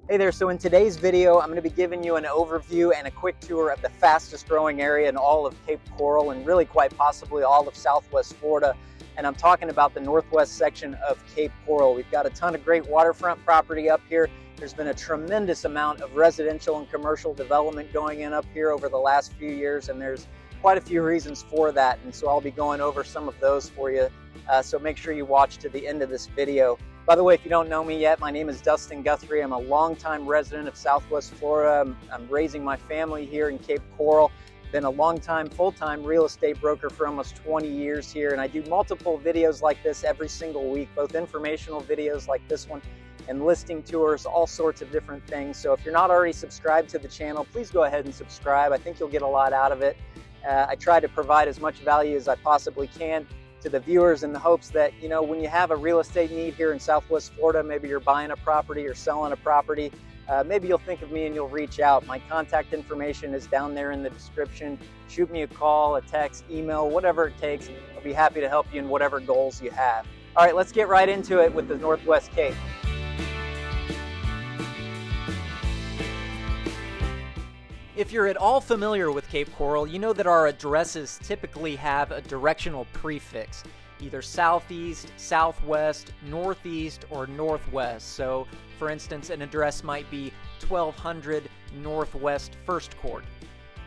Hey there, so in today's video, I'm going to be giving you an overview and a quick tour of the fastest growing area in all of Cape Coral and really quite possibly all of Southwest Florida. And I'm talking about the northwest section of Cape Coral. We've got a ton of great waterfront property up here. There's been a tremendous amount of residential and commercial development going in up here over the last few years, and there's quite a few reasons for that. And so I'll be going over some of those for you. So make sure you watch to the end of this video. By the way, if you don't know me yet, my name is Dustin Guthrie. I'm a longtime resident of Southwest Florida. I'm raising my family here in Cape Coral. Been a long-time, full-time real estate broker for almost 20 years here, and I do multiple videos like this every single week, both informational videos like this one and listing tours, all sorts of different things. So if you're not already subscribed to the channel, please go ahead and subscribe. I think you'll get a lot out of it. I try to provide as much value as I possibly can to the viewers in the hopes that, you know, when you have a real estate need here in Southwest Florida, maybe you're buying a property or selling a property, maybe you'll think of me and you'll reach out. My contact information is down there in the description. Shoot me a call, a text, email, whatever it takes. I'll be happy to help you in whatever goals you have. All right, let's get right into it with the Northwest Cape. If you're at all familiar with Cape Coral, you know that our addresses typically have a directional prefix, either southeast, southwest, northeast, or northwest. So, for instance, an address might be 1200 Northwest First Court.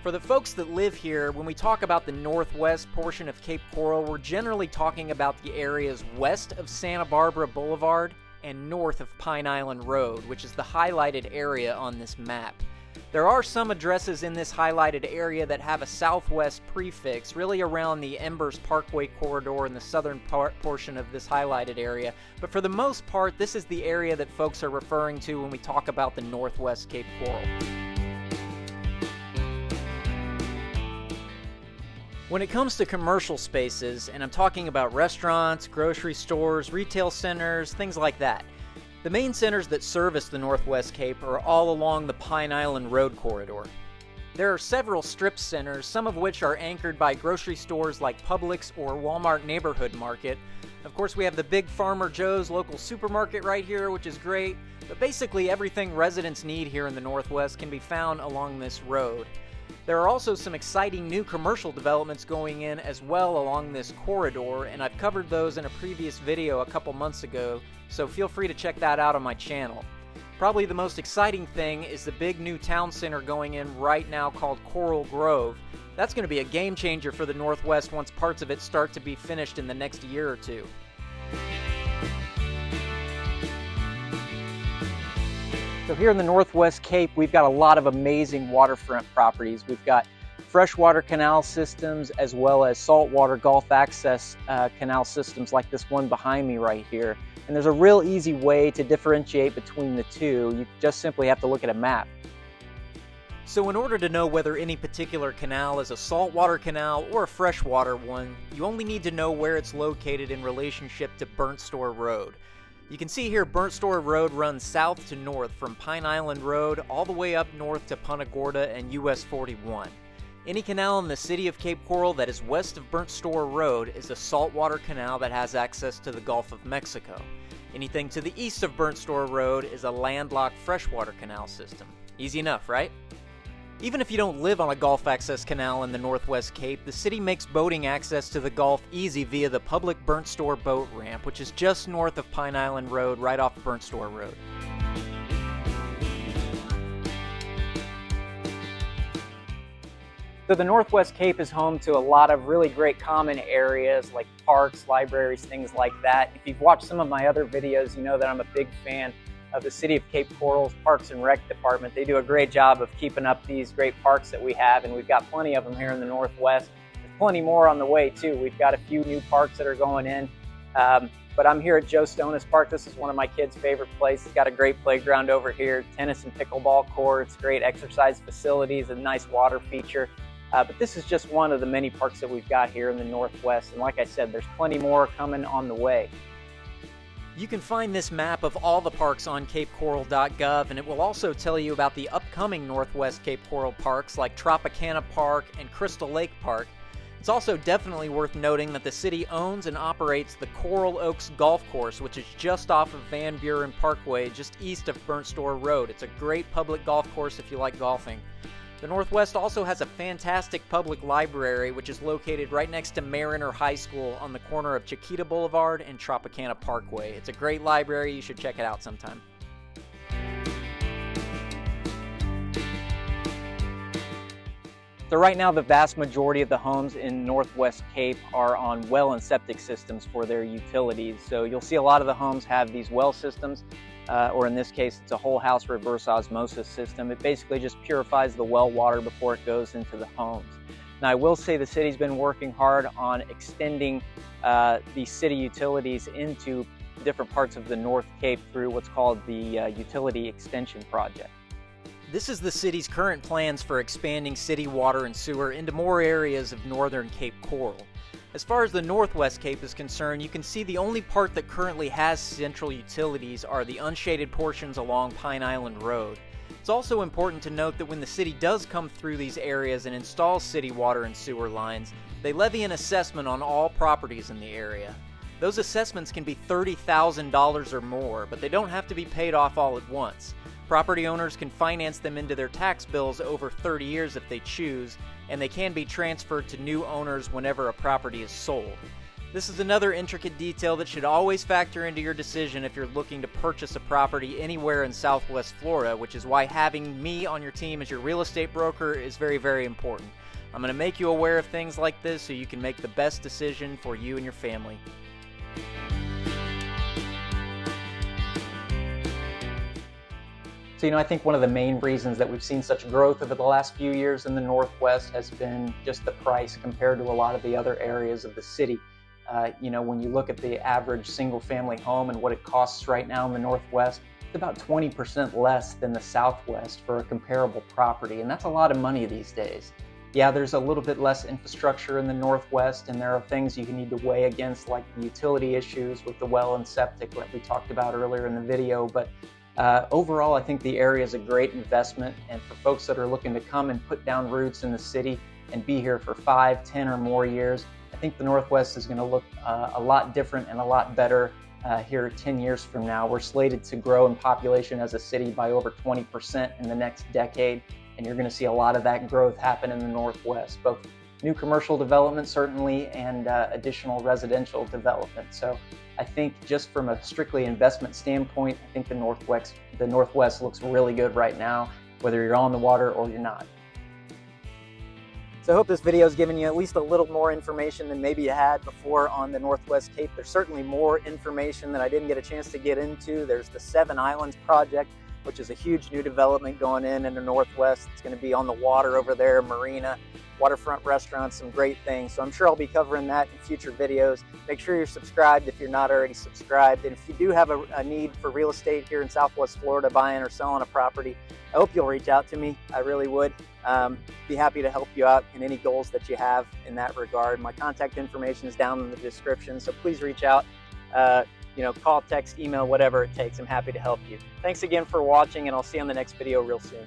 For the folks that live here, when we talk about the northwest portion of Cape Coral, we're generally talking about the areas west of Santa Barbara Boulevard and north of Pine Island Road, which is the highlighted area on this map. There are some addresses in this highlighted area that have a southwest prefix, really around the Embers Parkway corridor in the southern portion of this highlighted area. But for the most part, this is the area that folks are referring to when we talk about the Northwest Cape Coral. When it comes to commercial spaces, and I'm talking about restaurants, grocery stores, retail centers, things like that, the main centers that service the Northwest Cape are all along the Pine Island Road corridor. There are several strip centers, some of which are anchored by grocery stores like Publix or Walmart Neighborhood Market. Of course, we have the Big Farmer Joe's local supermarket right here, which is great, but basically everything residents need here in the Northwest can be found along this road. There are also some exciting new commercial developments going in as well along this corridor, and I've covered those in a previous video a couple months ago, so feel free to check that out on my channel. Probably the most exciting thing is the big new town center going in right now called Coral Grove. That's going to be a game changer for the Northwest once parts of it start to be finished in the next year or two. So here in the Northwest Cape, we've got a lot of amazing waterfront properties. We've got freshwater canal systems as well as saltwater Gulf access canal systems like this one behind me right here. And there's a real easy way to differentiate between the two. You just simply have to look at a map. So in order to know whether any particular canal is a saltwater canal or a freshwater one, you only need to know where it's located in relationship to Burnt Store Road. You can see here Burnt Store Road runs south to north from Pine Island Road all the way up north to Punta Gorda and US 41. Any canal in the city of Cape Coral that is west of Burnt Store Road is a saltwater canal that has access to the Gulf of Mexico. Anything to the east of Burnt Store Road is a landlocked freshwater canal system. Easy enough, right? Even if you don't live on a Gulf access canal in the Northwest Cape, the city makes boating access to the Gulf easy via the public Burnt Store boat ramp, which is just north of Pine Island Road, right off Burnt Store Road. So the Northwest Cape is home to a lot of really great common areas like parks, libraries, things like that. If you've watched some of my other videos, you know that I'm a big fan of the City of Cape Coral's Parks and Rec Department. They do a great job of keeping up these great parks that we have, and we've got plenty of them here in the Northwest. There's plenty more on the way too. We've got a few new parks that are going in, but I'm here at Joe Stonis Park. This is one of my kids' favorite places. It's got a great playground over here, tennis and pickleball courts, great exercise facilities, a nice water feature. But this is just one of the many parks that we've got here in the Northwest, and like I said, there's plenty more coming on the way. You can find this map of all the parks on capecoral.gov, and it will also tell you about the upcoming Northwest Cape Coral parks like Tropicana Park and Crystal Lake Park. It's also definitely worth noting that the city owns and operates the Coral Oaks Golf Course, which is just off of Van Buren Parkway, just east of Burnt Store Road. It's a great public golf course if you like golfing. The Northwest also has a fantastic public library, which is located right next to Mariner High School on the corner of Chiquita Boulevard and Tropicana Parkway. It's a great library. You should check it out sometime. So right now, the vast majority of the homes in Northwest Cape are on well and septic systems for their utilities. So you'll see a lot of the homes have these well systems, or in this case, it's a whole house reverse osmosis system. It basically just purifies the well water before it goes into the homes. Now, I will say the city's been working hard on extending these city utilities into different parts of the North Cape through what's called the Utility Extension Project. This is the city's current plans for expanding city water and sewer into more areas of northern Cape Coral. As far as the Northwest Cape is concerned, you can see the only part that currently has central utilities are the unshaded portions along Pine Island Road. It's also important to note that when the city does come through these areas and installs city water and sewer lines, they levy an assessment on all properties in the area. Those assessments can be $30,000 or more, but they don't have to be paid off all at once. Property owners can finance them into their tax bills over 30 years if they choose, and they can be transferred to new owners whenever a property is sold. This is another intricate detail that should always factor into your decision if you're looking to purchase a property anywhere in Southwest Florida, which is why having me on your team as your real estate broker is very, very important. I'm going to make you aware of things like this so you can make the best decision for you and your family. So, I think one of the main reasons that we've seen such growth over the last few years in the Northwest has been just the price compared to a lot of the other areas of the city. When you look at the average single-family home and what it costs right now in the Northwest, it's about 20% less than the Southwest for a comparable property, and that's a lot of money these days. Yeah, there's a little bit less infrastructure in the Northwest, and there are things you need to weigh against, like the utility issues with the well and septic that we talked about earlier in the video, but overall, I think the area is a great investment, and for folks that are looking to come and put down roots in the city and be here for 5, 10 or more years, I think the Northwest is going to look a lot different and a lot better here 10 years from now. We're slated to grow in population as a city by over 20% in the next decade, and you're going to see a lot of that growth happen in the Northwest, both new commercial development certainly and additional residential development. So I think just from a strictly investment standpoint, I think the Northwest looks really good right now, whether you're on the water or you're not. So I hope this video has given you at least a little more information than maybe you had before on the Northwest Cape. There's certainly more information that I didn't get a chance to get into. There's the Seven Islands project, which is a huge new development going in the Northwest. It's going to be on the water over there, marina, waterfront restaurants, some great things. So I'm sure I'll be covering that in future videos. Make sure you're subscribed if you're not already subscribed. And if you do have a need for real estate here in Southwest Florida, buying or selling a property, I hope you'll reach out to me. I really would. Be happy to help you out in any goals that you have in that regard. My contact information is down in the description, so please reach out. Call, text, email, whatever it takes. I'm happy to help you. Thanks again for watching, and I'll see you on the next video real soon.